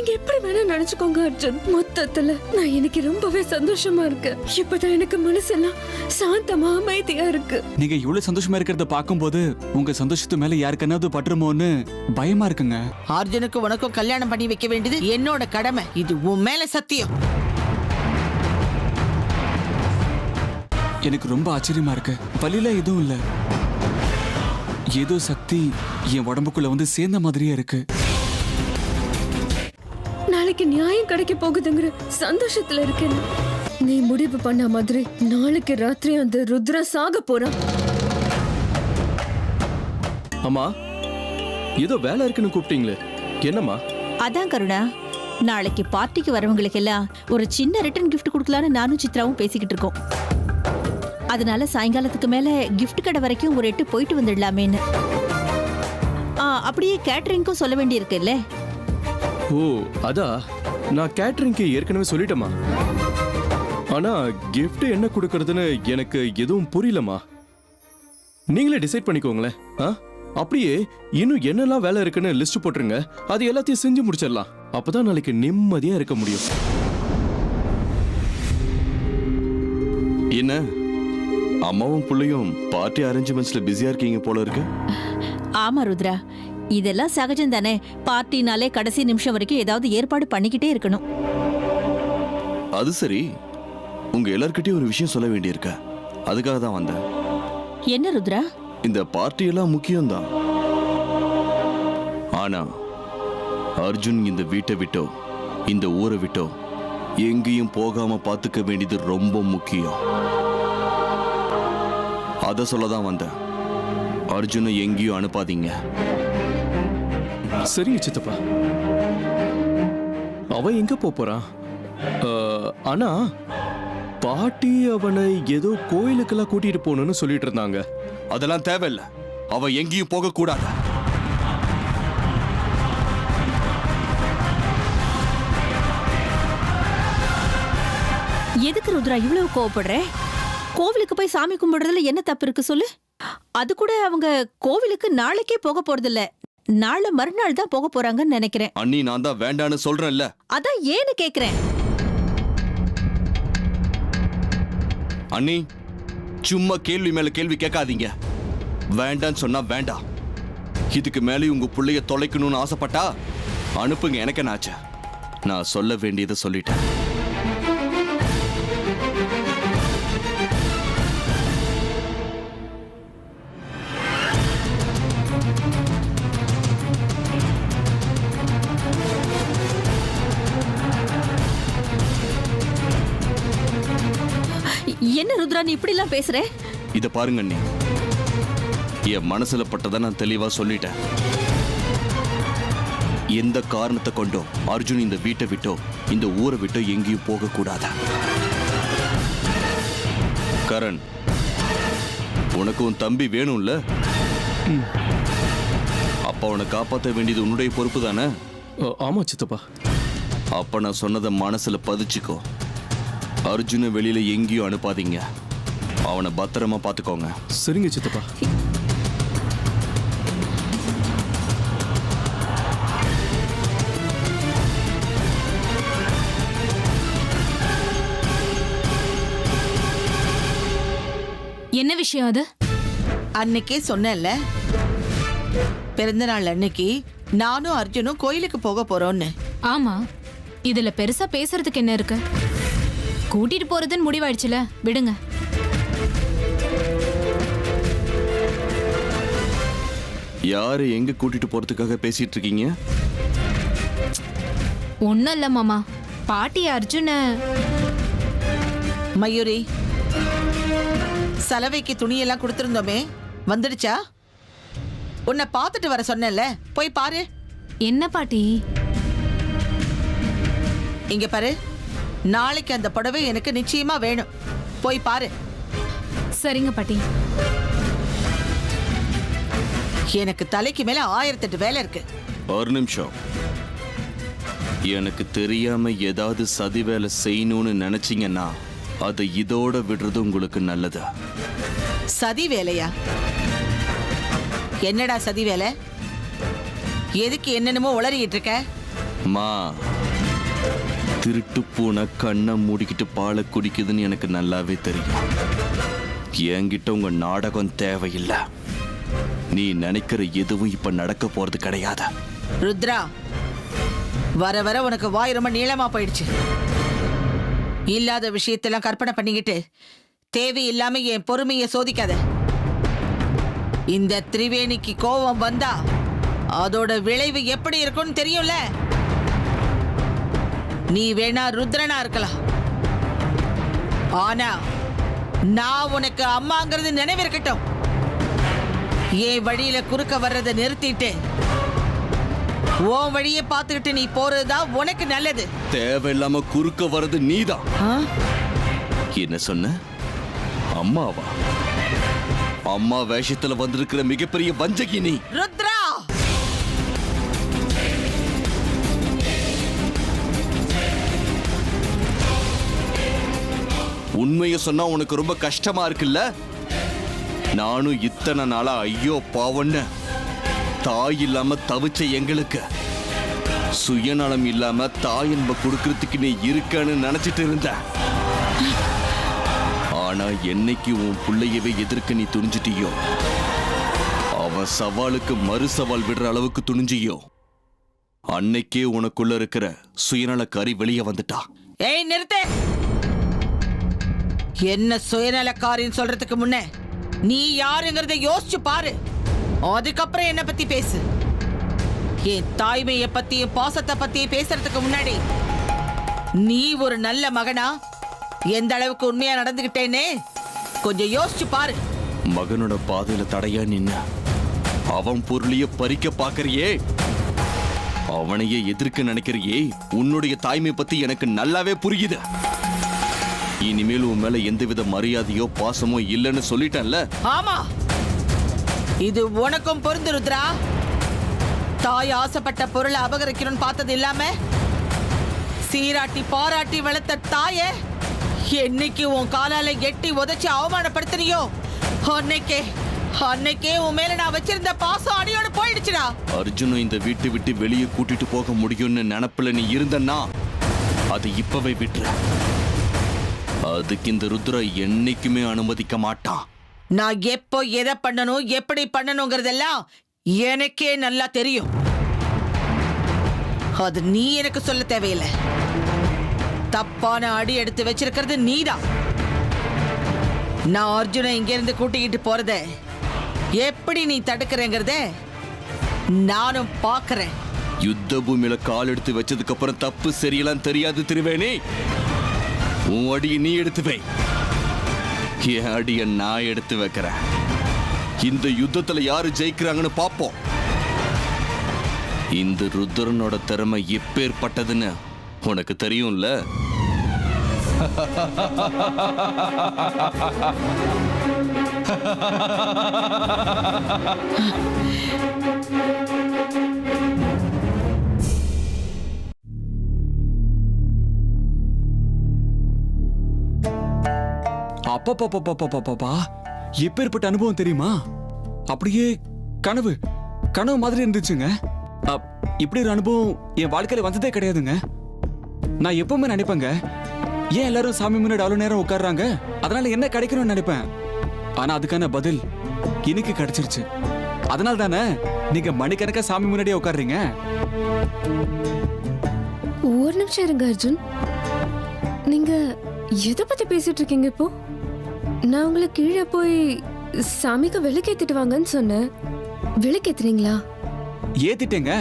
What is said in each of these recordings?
நீங்க எப்படி வேணா நினைச்சுக்கோங்க அர்ஜுன். மொத்தத்துல நான் எனக்கு ரொம்பவே சந்தோஷமா இருக்கு. இப்பதான் எனக்கு மனசெல்லாம் சாந்தமா அமைதியா இருக்கு. நீங்க இவ்வளவு சந்தோஷமா இருக்கிறத பாக்கும்போது உங்க சந்தோஷத்து மேல யாருக்கனாவது பற்றுமோன்னு பயமா இருக்குங்க. அர்ஜுனுக்கு உனக்கும் கல்யாணம் பண்ணி வைக்க வேண்டியது என்னோட கடமை. இது உன் மேல சத்தியம். எனக்கு ரொம்ப ஆச்சரியமா இருக்கு. வலியில எதுவும் இல்ல. ஏதோ சக்தி என் உடம்புக்குள்ள வந்து சேர்ந்த மாதிரியே இருக்கு. நாளைக்கு நியாயம் கிடைக்க போகுதுங்கிற சந்தோஷத்துல இருக்கேன். நீ முடிவு பண்ண மாதிரி நாளைக்கு ராத்திரி அந்த ருத்ரா சாக போறான். அம்மா, ஏதோ வேலை இருக்குன்னு கூப்பிட்டீங்களே, என்னம்மா? அதான் கருணா, நாளைக்கு பார்ட்டிக்கு வரவங்களுக்கு எல்லாம் ஒரு சின்ன ரிட்டர்ன் கிஃப்ட் கொடுக்கலான்னு நானும் சித்ராவும் பேசிக்கிட்டு இருக்கோம். அதனால சாயங்காலத்துக்கு மேல கிஃப்ட் கடை வரைக்கும் ஒரு எட்டு போயிட்டு வந்துடலாமேன்னு. அப்படியே கேட்டரிங்க்கும் சொல்ல வேண்டி இருக்குல்ல. ஓ, அதா நான் கேட்டரிங்க்கு ஏற்கனவே சொல்லிட்டேம்மா. ஆனா கிஃப்ட் என்ன கொடுக்கறதுன்னு எனக்கு எதுவும் புரியலம்மா. நீங்களே டிசைட் பண்ணிக்கோங்களேன். அப்படியே இன்னும் என்னெல்லாம் வேலை இருக்குன்னு லிஸ்ட் போட்டுருங்க. அது எல்லாத்தையும் செஞ்சு முடிச்சிடலாம். அப்பதான் நாளைக்கு நிம்மதியா இருக்க முடியும். என்ன அம்மாவும் பிள்ளையும் பார்ட்டி அரேஞ்ச்மெண்ட்ஸ்ல பிஸியா இருக்கீங்க போல இருக்கு. ஆமா ருத்ரா, இதெல்லாம் சகஜம் தானே. பார்ட்டினாலே கடைசி நிமிஷம் வரைக்கும் ஏதாவது ஏற்பாடு பண்ணிக்கிட்டே இருக்கணும். அது சரி, உங்க எல்லார்கிட்டயும் ஒரு விஷயம் சொல்ல வேண்டியிருக்க. அதுக்காக தான் வந்தேன். என்ன ருத்ரா? இந்த பார்ட்டி எல்லாம் முக்கியம்தான். ஆனா அர்ஜுன் இந்த வீட்டை விட்டோ இந்த ஊரை விட்டோ எங்கேயும் போகாம பாத்துக்க வேண்டியது ரொம்ப முக்கியம். அத சொல்லதான் வந்தேன். அர்ஜுனை எங்கேயும் அனுப்பாதீங்க. சரிங்க சித்தப்பா. அவன் எங்க போறான்? ஆனா பாட்டி அவனை ஏதோ கோயிலுக்கெல்லாம் கூட்டிட்டு போகணும்னு சொல்லிட்டு இருந்தாங்க. அதெல்லாம் தேவையில்லை. அவன் எங்கேயும் போக கூடாது. எதுக்கு ருத்ரா இவ்வளவு கோவப்படுற? கோவிலுக்கு போய் சாமி கும்பிடுறதுல என்ன தப்பு இருக்கு சொல்லு? அது கூட அவங்க கோவிலுக்கு நாளைக்கே போக போறது இல்ல, நாளை மறுநாள் தான் போக போறாங்கன்னு நினைக்கிறேன். அண்ணி, நான் தான் வேண்டான்னு சொல்றேன்ல. அதான் ஏன்னு கேக்குறேன். அண்ணி, சும்மா கேள்வி மேல கேள்வி கேட்காதீங்க. வேண்டான்னு சொன்னா வேண்டாம். இதுக்கு மேலே உங்க பிள்ளைய தொலைக்கணும்னு ஆசைப்பட்டா அனுப்புங்க. எனக்கு என்னாச்சு? நான் சொல்ல வேண்டியதை சொல்லிட்டேன். என்ன ருத்ரா நீ இப்படி எல்லாம் பேசுற? இத பாருங்க அண்ணி, என் மனசுல பட்டதை நான் தெளிவா சொல்லிட்டேன். எந்த காரணத்தை கொண்டோ அர்ஜுன் இந்த வீட்டை விட்டோ இந்த ஊரை விட்டோ எங்கேயும் போக கூடாது. கரண், உனக்கு உன் தம்பி வேணும்ல? அப்ப அவனை காப்பாற்ற வேண்டியது உன்னுடைய பொறுப்பு தானே? ஆமா சித்தப்பா. அப்ப நான் சொன்னதை மனசுல பதிச்சுக்கோ. அர்ஜுனை வெளியில எங்கேயும் அனுப்பாதீங்க. அவனை பத்திரமா பாத்துக்கோங்க. சரிங்க சித்தப்பா. என்ன விஷயம் அது? அன்னைக்கே சொன்னேன்ல, பிறந்த நாள் அன்னைக்கு நானும் அர்ஜுனும் கோயிலுக்கு போக போறோம்னு. ஆமா, இதுல பெருசா பேசுறதுக்கு என்ன இருக்கு? கூட்டிட்டு போறதுன்னு முடிவாயிடுச்சுல, விடுங்க. யாரு எங்க கூட்டிட்டு போறதுக்காக பேசிட்டு இருக்கீங்க? ஒண்ணும் இல்ல மாமா, பாட்டி அர்ஜுன. மயூரி, சலவைக்கு துணியெல்லாம் கொடுத்திருந்தோமே, வந்துடுச்சா? உன்னை பார்த்துட்டு வர சொன்னேன்ல, போய் பாரு. என்ன பாட்டி? இங்க பாரு, நாளைக்கு அந்த புடவை எனக்கு நிச்சயமா வேணும். போய் பாரு. சரிங்க பாட்டி. எனக்கு தலைக்கு மேல 1008 வேலை இருக்கு. ஒரு நிமிஷம். எனக்கு தெரியாம ஏதாவது சதி வேலை செய்யணும்னு நினைச்சீங்கன்னா அதை இதோட விடுறது உங்களுக்கு நல்லது. சதி வேலையா? என்னடா சதி வேலை? எதுக்கு என்னென்னமோ உளறிட்டு இருக்க? மா, திருட்டு பூனை கண்ணை மூடிக்கிட்டு பாலை குடிக்குதுன்னு எனக்கு நல்லாவே தெரியும். என்கிட்ட உங்க நாடகம் தேவையில்லை. நீ நினைக்கிற எதுவும் இப்ப நடக்க போறது கிடையாது. ருத்ரா, வர வர உனக்கு வாய் ரொம்ப நீளமா போயிடுச்சு. இல்லாத விஷயத்தெல்லாம் கற்பனை பண்ணிக்கிட்டு தேவையில்லாம என் பொறுமையை சோதிக்காத. இந்த திரிவேணிக்கு கோபம் வந்தா அதோட விளைவு எப்படி இருக்கும்னு தெரியும்ல. நீ வேணா ருத்ரனா இருக்கலாம், ஆனா நான் உனக்கு அம்மாங்கிறது நினைவிருக்கட்டும். என் வழியில குறுக்க வர்றதை நிறுத்திட்டு உன் வழியை பார்த்துக்கிட்டு நீ போறதுதான் உனக்கு நல்லது. தேவையில்லாம குறுக்க வர்றது நீதான். என்ன சொன்ன? அம்மாவா? அம்மா வேஷத்துல வந்திருக்கிற மிகப்பெரிய வஞ்சகி நீ. ருத்ரா, உண்மையை சொன்னா உனக்கு ரொம்ப கஷ்டமா இருக்குல்ல? நானும் இத்தனை நாளா ஐயோ பாவன்னு தாய் இல்லாம தவிச்ச எங்களுக்கு சுயநலம் இல்லாம தாய் என்ப கொடுக்கறதுக்கு நீ இருக்கன்னு நினைச்சிட்டு இருந்த. ஆனா என்னைக்கு உன் பிள்ளையவே எதிர்க்க நீ துணிஞ்சிட்டியோ, அவன் சவாலுக்கு மறு சவால் விடுற அளவுக்கு துணிஞ்சியோ, அன்னைக்கே உனக்குள்ள இருக்கிற சுயநலக்காரி வெளியே வந்துட்டா. ஏய் நிறுத்து. என்ன சுயநலக்காரின்னு சொல்றதுக்கு முன்ன நீ யாருங்கிறத யோசிச்சு பாரு. அதுக்கப்புறம் என்ன பத்தி பேசு. என் தாய்மையை பத்தியும் பாசத்தை பத்தியும் பேசுறதுக்கு முன்னாடி நீ ஒரு நல்ல மகனா எந்த அளவுக்கு உண்மையா நடந்துகிட்டேன்னு கொஞ்சம் யோசிச்சு பாரு. மகனோட பாதையில தடையா நின்ன அவன் பொருளைய பறிக்க பாக்குறியே, அவனையே எதிர்க்க நினைக்கிறியே. உன்னுடைய தாய்மை பத்தி எனக்கு நல்லாவே புரியுது. இனிமேல் உன் மேல எந்தவித மரியாதையோ பாசமோ இல்லைன்னு சொல்லிட்டேன்ல. ஆமா, இது உனக்கும் பொருந்து ருத்ரா. தாய் ஆசைப்பட்ட பொருளை அபகரிக்கணும்னு பார்த்தது இல்லாம சீராட்டி பாராட்டி வளர்த்த தாய என்னைக்கு உன் காலால எட்டி உதைச்சு அவமானப்படுத்தினியோ அன்னைக்கே உன் மேல நான் வச்சிருந்த பாசம் அடியோடு போயிடுச்சுடா. அர்ஜுனும் இந்த வீட்டை விட்டு வெளியே கூட்டிட்டு போக முடியும்னு நினப்புல நீ இருந்தன்னா அது இப்பவே விட்டுற. அதுக்கு இந்த ருத்ரா என்னைக்குமே அனுமதிக்க மாட்டான். நான் எப்போ எதை பண்ணணும் எப்படி பண்ணணுங்கிறதெல்லாம் எனக்கே நல்லா தெரியும். அது நீ எனக்கு சொல்ல தேவையில்லை. தப்பான அடி எடுத்து வச்சிருக்கிறது நீதான். நான் அர்ஜுனை இங்க இருந்து கூட்டிக்கிட்டு போறத எப்படி நீ தடுக்கிறேங்கிறத நானும் பாக்குறேன். யுத்த பூமியில கால் எடுத்து வச்சதுக்கு அப்புறம் தப்பு சரியெல்லாம் தெரியாது திருவேணி. உன் அடியை நீ எடுத்து வை, என் அடிய நான் எடுத்து வைக்கிறேன். இந்த யுத்தத்துல யாரு ஜெயிக்கிறாங்கன்னு பாப்போம். இந்த ருத்ரனோட திறமை எப்பேற்பட்டதுன்னு உனக்கு தெரியும்ல. அப்பா எப்பேற்பட்ட அனுபவம் தெரியுமா? அப்படியே கனவு மாதிரி இருந்துச்சுங்க. இப்படி ஒரு அனுபவம் என் வாழ்க்கையில வந்ததே கிடையாதுங்க. நான் எப்பவுமே நினைப்பேங்க, ஏன் எல்லாரும் சாமி முன்னாடி அவ்வளவு நேரம் உட்கார்றாங்க, அதனால என்ன கிடைக்கணும்னு நினைப்பேன். ஆனா அதுக்கான பதில் இன்னைக்கு கிடைச்சிருச்சு. அதனால தானே நீங்க மணிக்கணக்கா சாமி முன்னாடியே உட்கார்றீங்க. ஒரு நிமிஷம் இருங்க அர்ஜுன், நீங்க எதை பத்தி பேசிட்டு இருக்கீங்க இப்போ? நான் உங்களை கீழே போய் சாமிக்கு விளக்கேத்திட்டு வாங்கன்னு சொன்னேன். விளக்கேத்துறீங்களா? ஏத்திட்டேங்க.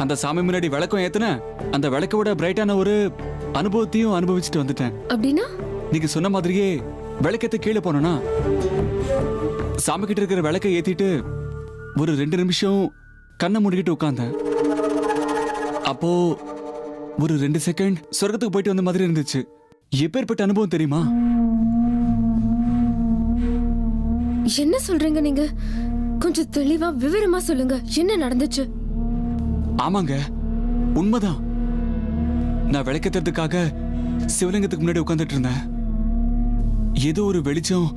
அந்த சாமி முன்னாடி விளக்கம் ஏத்துன, அந்த விளக்கோட பிரைட்டான ஒரு அனுபவத்தையும் அனுபவிச்சுட்டு வந்துட்டேன். அப்படின்னா நீங்க சொன்ன மாதிரியே விளக்கேத்த கீழே போனோம்னா சாமி கிட்ட இருக்கிற விளக்கை ஏத்திட்டு ஒரு 2 நிமிஷம் கண்ணை மூடிக்கிட்டு உட்கார்ந்தேன். அப்போ ஒரு 2 செகண்ட் சொர்க்கத்துக்கு போயிட்டு வந்த மாதிரி இருந்துச்சு. எப்பேற்பட்ட அனுபவம் தெரியுமா? என்ன சொல்றீங்க நீங்க? கொஞ்சம் தெளிவா விவரமா சொல்லுங்க, என்ன நடந்துச்சு? ஆமாங்க, உண்மைதான். நான் விளக்கேத்துறதுக்காக சிவலிங்கத்துக்கு முன்னாடி உட்கார்ந்துட்டு இருந்தேன். ஏதோ ஒரு வெளிச்சம்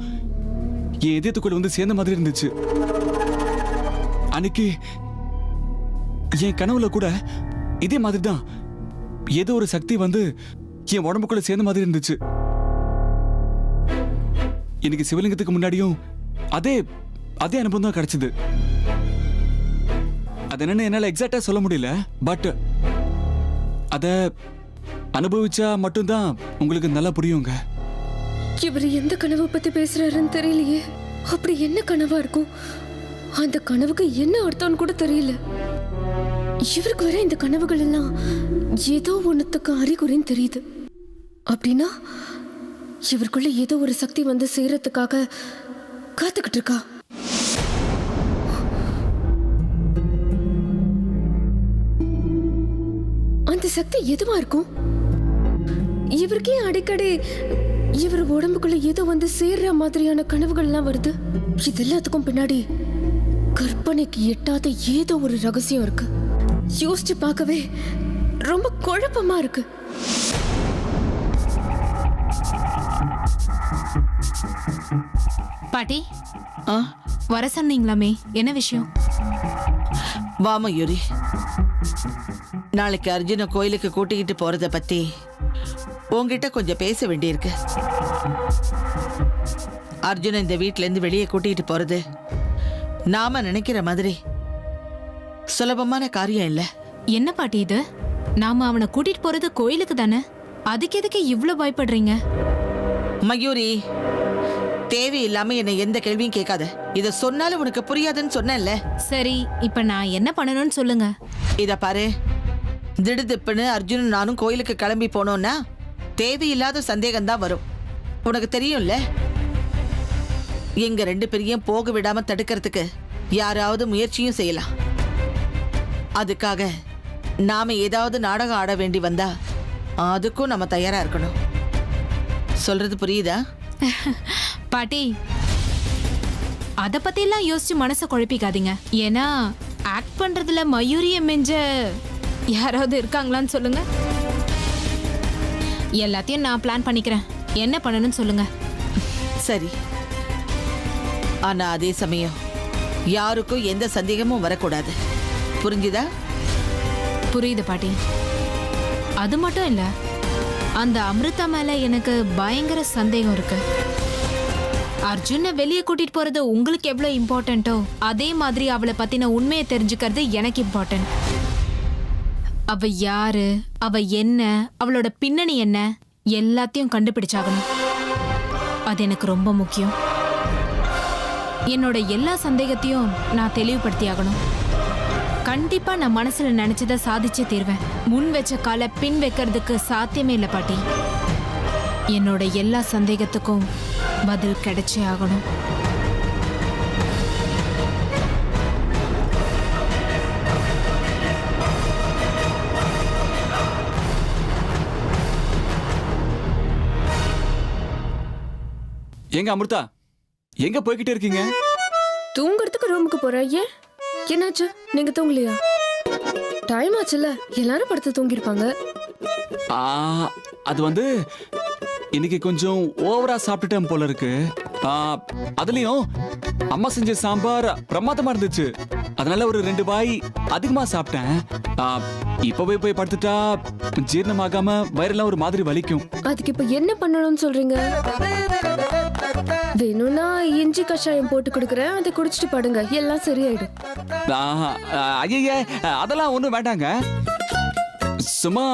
என் இதயத்துக்குள்ள வந்து சேர்ந்த மாதிரி இருந்துச்சு. அன்னைக்கு என் கனவுல கூட இதே மாதிரிதான் ஏதோ ஒரு சக்தி வந்து என் உடம்புக்குள்ள சேர்ந்த மாதிரி இருந்துச்சு. எனக்கு சிவலிங்கத்துக்கு முன்னாடியும் அதே அதே அனுபவம் தான் கிடைச்சது. அது என்னன்னு என்னால எக்ஸாக்டா சொல்ல முடியல. பட் அத அனுபவிச்சா மட்டும்தான் உங்களுக்கு நல்லா புரியுங்க. இவர் எந்த கனவை பத்தி பேசுறாருன்னு தெரியலையே. அப்படி என்ன கனவா இருக்கும்? அந்த கனவுக்கு என்ன அர்த்தம்னு கூட தெரியல. இவருக்கு வர இந்த கனவுகள் எல்லாம் ஏதோ ஒண்ணுத்துக்கு அறிகுறின்னு தெரியுது. அப்படின்னா இவருக்குள்ள ஏதோ ஒரு சக்தி வந்து சேரத்துக்காக காத்துக்கிட்டு இருக்கா. அந்த சக்தி எதுவா இருக்கும்? இவருக்கே அடிக்கடி இவர் உடம்புக்குள்ள ஏதோ வந்து சேர்ற மாதிரியான கனவுகள் எல்லாம் வருது. இது எல்லாத்துக்கும் பின்னாடி கற்பனைக்கு எட்டாத ஏதோ ஒரு ரகசியம் இருக்கு. யோசிச்சு பார்க்கவே ரொம்ப குழப்பமா இருக்கு. பாட்டி ஆ, வர சொன்னீங்களாமே, என்ன விஷயம்? வா மயூரி. நாளைக்கு அர்ஜுன கோயிலுக்கு கூட்டிக்கிட்டு போறத பத்தி உன்கிட்ட கொஞ்சம் பேச வேண்டியிருக்கு. அர்ஜுன இந்த வீட்ல இருந்து வெளியே கூட்டிகிட்டு போறது நாம நினைக்கிற மாதிரி சுலபமான காரியம் இல்ல. என்ன பாட்டி இது? நாம அவனை கூட்டிட்டு போறது கோயிலுக்கு தானே, அதுக்கு எதுக்கு இவ்ளோ பயப்படுறீங்க? மயூரி, தேவையில்லாம என்னை எந்த கேள்வியும் கேட்காத. இத சொன்னாலும் உனக்கு புரியாதுன்னு சொன்னேன்ல. சரி, இப்ப நான் என்ன பண்ணணும்னு சொல்லுங்க. இத பாரு, திடுதிப்புன்னு அர்ஜுனும் நானும் கோயிலுக்கு கிளம்பி போனோம்னா தேவையில்லாத சந்தேகம் தான் வரும். உனக்கு தெரியும்ல, எங்க 2 பேரையும் போக விடாம தடுக்கிறதுக்கு யாராவது முயற்சியும் செய்யலாம். அதுக்காக நாம ஏதாவது நாடகம் ஆட வேண்டி வந்தா அதுக்கும் நம்ம தயாரா இருக்கணும். சொல்றது புரியுதா? பாட்டி, அத பத்திலாம் யோசிச்சு மனசை குழப்பிக்காதீங்க. ஏன்னா ஆக்ட் பண்றதுல மயூரிய மெஞ்ச யாராவது இருக்காங்களான்னு சொல்லுங்க. எல்லாத்தையும் நான் பிளான் பண்ணிக்கிறேன். என்ன பண்ணணும்னு சொல்லுங்க. சரி, ஆனா அதே சமயம் யாருக்கும் எந்த சந்தேகமும் வரக்கூடாது. புரிஞ்சுதா? புரியுது பாட்டி. அது மட்டும் இல்ல, அந்த அமிர்தா மேல எனக்கு பயங்கர சந்தேகம் இருக்கு. அர்ஜுனை வெளியே கூட்டிட்டு போறது உங்களுக்கு எவ்வளவு இம்பார்ட்டன்ட்டோ அதே மாதிரி அவளை பத்தின உண்மையை தெரிஞ்சுக்கிறது எனக்கு இம்பார்ட்டன்ட். அவ யாரு, அவ என்ன, அவளோட பின்னணி என்ன, எல்லாத்தையும் கண்டுபிடிச்சாகணும். அது எனக்கு ரொம்ப முக்கியம். என்னோட எல்லா சந்தேகத்தையும் நான் தெளிவுபடுத்தி ஆகணும். கண்டிப்பா நான் மனசுல நினைச்சதை சாதிச்சே தீர்வேன். முன் வச்ச காலை பின் வைக்கிறதுக்கு சாத்தியமே இல்லை பாட்டி. என்னோட எல்லா சந்தேகத்துக்கும் பதில் கிடைச்சே ஆகணும். எங்க அமிர்தா, எங்க போய்கிட்டே இருக்கீங்க? தூங்குறதுக்கு ரூமுக்கு போறேன். ஏன், என்னாச்சு? நீங்க தூங்கலையா? டைம் ஆச்சுல்ல, எல்லாரும் படுத்து தூங்கிருப்பாங்க. அது வந்து இன்னைக்கு கொஞ்சம் ஓவரா சாப்பிட்டுட்டேன் போல இருக்கு. அதுலயும் அம்மா செஞ்ச சாம்பார் பிரமாதமா இருந்துச்சு. அதனால ஒரு 2 வாய் அதிகமா சாப்பிட்டேன். இப்பவே போய் படுத்துட்டா ஜீரணமாகாம வயிறெல்லாம் ஒரு மாதிரி வலிக்கும். அதுக்கு இப்ப என்ன பண்ணணும்னு சொல்றீங்க? வேணும்னா இஞ்சி கஷாயம் போட்டு கொடுக்குறேன், அதை குடிச்சிட்டு படுங்க, எல்லாம் சரியாயிடும். ஐய, அதெல்லாம் ஒண்ணும் வேண்டாங்க. சும்மா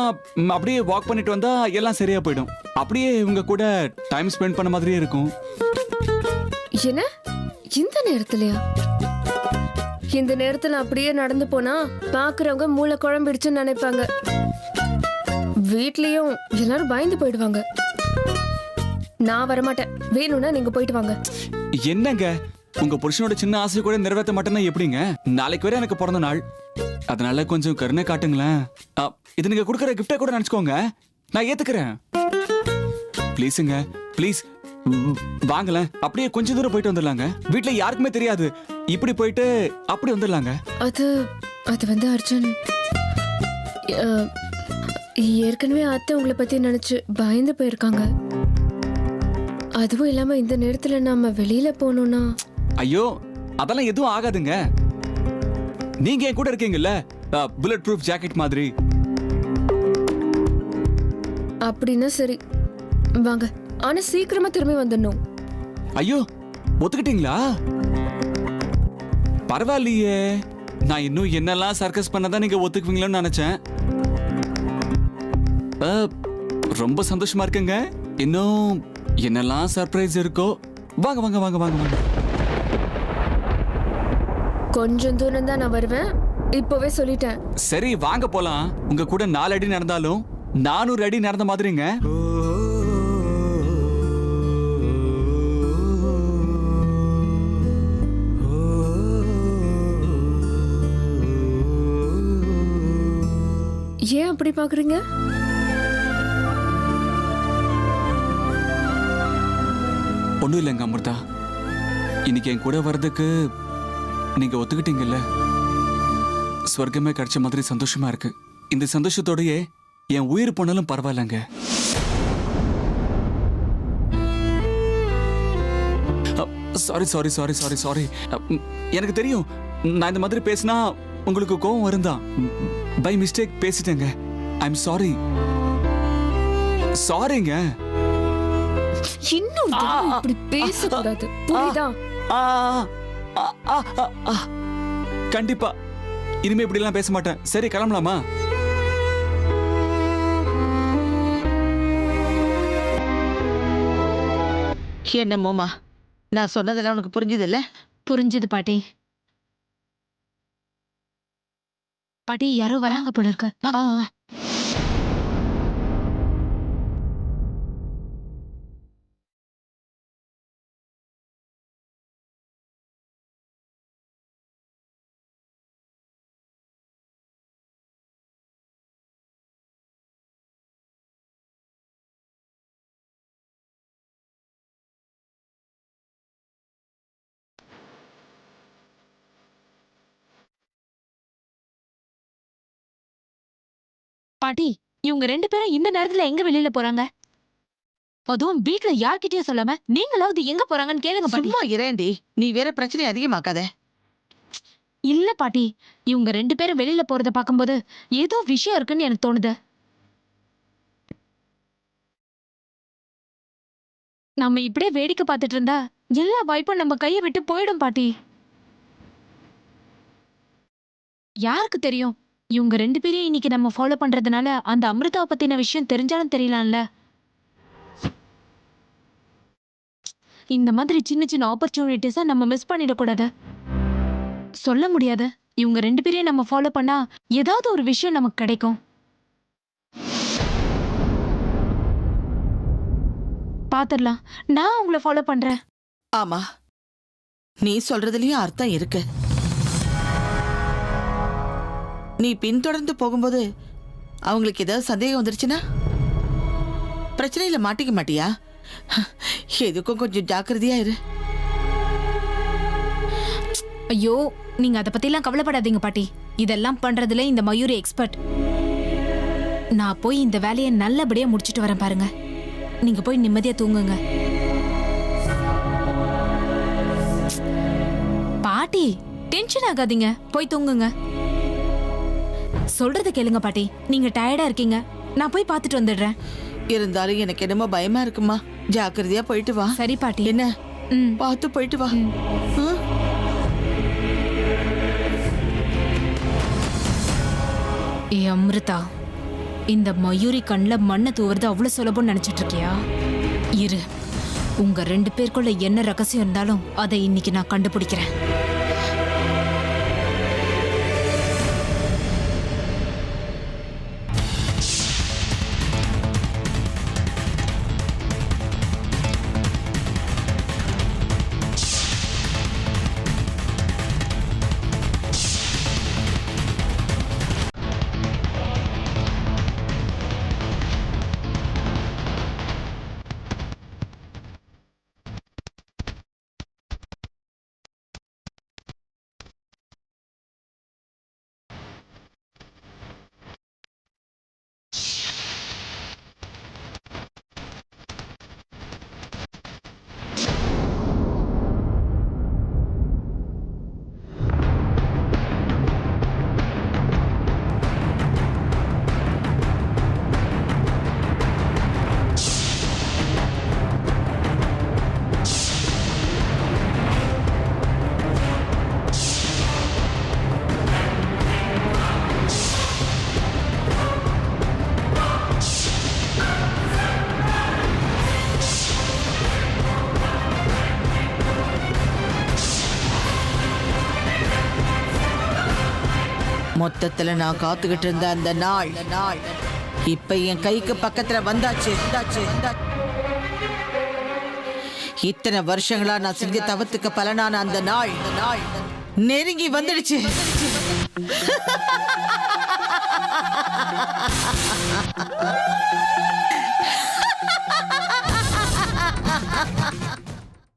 அப்படியே வாக் பண்ணிட்டு வந்தா எல்லாம் சரியா போயிடும். அப்படியே உங்க கூட டைம் ஸ்பெண்ட் பண்ண மாதிரியே இருக்கும். என்ன, இந்த நேரத்துலயா? இந்த நேரத்துல அப்படியே நடந்து போனா பாக்குறவங்க மூளை குழம்பிடுச்சுன்னு நினைப்பாங்க. வீட்லயும் எல்லாரும் பயந்து போயிடுவாங்க. நான் வரமாட்டேன். வேணும்னா நீங்க போயிட்டு வாங்க. என்னங்க, உங்க புருஷனோட சின்ன ஆசை கூட நிறைவேற்ற மாட்டேன்னா எப்படிங்க? நாளைக்கு வரை எனக்கு பிறந்த நாள், அதனால கொஞ்சம் கருணை காட்டுங்களேன். இது நீங்க கொடுக்குற கிஃப்டா கூட நினைச்சுக்கோங்க, நான் ஏத்துக்கிறேன். ப்ளீஸுங்க, ப்ளீஸ் வாங்கல. அப்படியே கொஞ்ச தூரம் போயிட்டு வந்துடலாங்க. வீட்டுல யாருக்குமே தெரியாது. இப்படி போயிட்டு அப்படி வந்துடலாங்க. அது அது வந்து அர்ஜுன், ஏற்கனவே அத்தை உங்களை பத்தி நினைச்சு பயந்து போயிருக்காங்க. அதுவும் இல்லாம இந்த நேரத்துல நாம வெளியில போனோம்னா. ஐயோ, அதெல்லாம் எதுவும் ஆகாதுங்க. நீங்க என் கூட இருக்கீங்கல்ல, புல்லட் ப்ரூஃப் ஜாக்கெட் மாதிரி. அப்படின்னா சரி வாங்க, ஆனா சீக்கிரமா திரும்பி வந்துடணும். ஐயோ ஒத்துக்கிட்டீங்களா? பரவாயில்லையே, நான் இன்னும் என்னெல்லாம் சர்க்கஸ் பண்ணதான் நீங்க ஒத்துக்குவீங்களோன்னு நினைச்சேன். ரொம்ப சந்தோஷமா இருக்குங்க. இன்னும் என்னெல்லாம் சர்ப்ரைஸ் இருக்கோ. வாங்க வாங்க வாங்க வாங்க வாங்க. கொஞ்சம் தூரம் தான் நான் வருவேன், இப்பவே சொல்லிட்டேன். சரி வாங்க போலாம். உங்க கூட 4 அடி நடந்தாலும் 400 அடி நடந்த மாதிரிங்க. ஏன் அப்படி பாக்குறீங்க? ஒண்ணும் இல்லைங்க அமிர்தா, இன்னைக்கு என் கூட வர்றதுக்கு நீங்க ஒத்துக்கிட்டீங்கல்ல, ஸ்வர்க்கமே கிடைச்ச மாதிரி சந்தோஷமா இருக்கு. இந்த சந்தோஷத்தோடயே என் உயிர் போனாலும் பரவாயில்லைங்க. Sorry sorry sorry sorry sorry. எனக்கு தெரியும் நான் இந்த மாதிரி பேசினா உங்களுக்கு கோவம் வருந்தான். பை மிஸ்டேக் பேசிட்டேங்க. I am sorry. சாரிங்க. இன்னும் இப்படி பேசக்கூடாது, புரியுதா? ஆ, ஆ, ஆ, ஆ, ஆ. கண்டிப்பா இனிமே இப்படி எல்லாம் பேச மாட்டேன். சரி கிளம்பலாமா? என்னமோமா, நான் சொன்னதெல்லாம் உனக்கு புரிஞ்சுது இல்ல? புரிஞ்சுது பாட்டி. பாட்டி யாரோ வராங்க போல இருக்கு. பாட்டி, இவங்க 2 பேரும் இந்த நேரத்துல எங்க வெளியில போறாங்க? அதுவும் வீட்ல யார்கிட்டயும் சொல்லாம நீங்களாவது எங்க போறாங்கன்னு கேளுங்க பாட்டி. சும்மா இரேண்டி, நீ வேற பிரச்சனை அதிகமாக்காத. இல்ல பாட்டி, இவங்க 2 பேரும் வெளியில போறத பாக்கும்போது ஏதோ விஷயம் இருக்குன்னு எனக்கு தோணுது. நம்ம இப்படியே வேடிக்கை பார்த்துட்டு இருந்தா எல்லா வாய்ப்பும் நம்ம கையை விட்டு போயிடும் பாட்டி. யாருக்கு தெரியும், இவங்க 2 பேரையும் இன்னைக்கு நம்ம ஃபாலோ பண்றதுனால அந்த அமிர்தாவை பத்தின விஷயம் தெரிஞ்சாலும் தெரியலாம்ல. இந்த மாதிரி சின்ன சின்ன ஆப்பர்ச்சுனிட்டிஸை நம்ம மிஸ் பண்ணிடக்கூடாது. சொல்ல முடியாது, இவங்க 2 பேரையும் நம்ம ஃபாலோ பண்ணா ஏதாவது ஒரு விஷயம் நமக்கு கிடைக்கும். பாத்துடலாம். நான் உங்களை ஃபாலோ பண்றேன். ஆமா, நீ சொல்றதுலயும் அர்த்தம் இருக்கு. நீ பின்தொடர்ந்து போகும்போது அவங்களுக்கு ஏதாவது சந்தேகம் வந்துருச்சுன்னா பிரச்சனையில மாட்டிக்க மாட்டியா? எதுக்கும் கொஞ்சம் ஜாக்கிரதையா இரு. ஐயோ, நீங்க அதை பத்திலாம் கவலைப்படாதீங்க பாட்டி. இதெல்லாம் பண்றதுல இந்த மயூரி எக்ஸ்பர்ட். நான் போய் இந்த வேலையை நல்லபடியா முடிச்சிட்டு வரேன் பாருங்க. நீங்க போய் நிம்மதியா தூங்குங்க. பாட்டி டென்ஷன் ஆகாதீங்க, போய் தூங்குங்க. சொல்றத கேளுங்க பாட்டி, நீங்க டயர்டா இருக்கீங்க. நான் போய் பார்த்துட்டு வந்துடுறேன். இருந்தாலும் எனக்கு என்னமோ பயமா இருக்குமா. ஜாக்கிரதையா போயிட்டு வா. சரி பாட்டி. என்ன, ம். பார்த்து போயிட்டு வா. ஏ அமிர்தா, இந்த மயூரி கண்ணில் மண்ணை தூவுறது அவ்வளவு சுலபம்னு நினைச்சிட்டு இருக்கியா? இரு, உங்க 2 பேருக்குள்ள என்ன ரகசியம் இருந்தாலும் அதை இன்னைக்கு நான் கண்டுபிடிக்கிறேன். மொத்தத்துல நான் காத்துக்கிட்டு இருந்த அந்த நாள் இப்ப என் கைக்கு பக்கத்துல வந்தாச்சு. இத்தனை வருஷங்களா நான் செஞ்ச தவத்துக்கு பலனான அந்த நாள் நெருங்கி வந்துடுச்சு.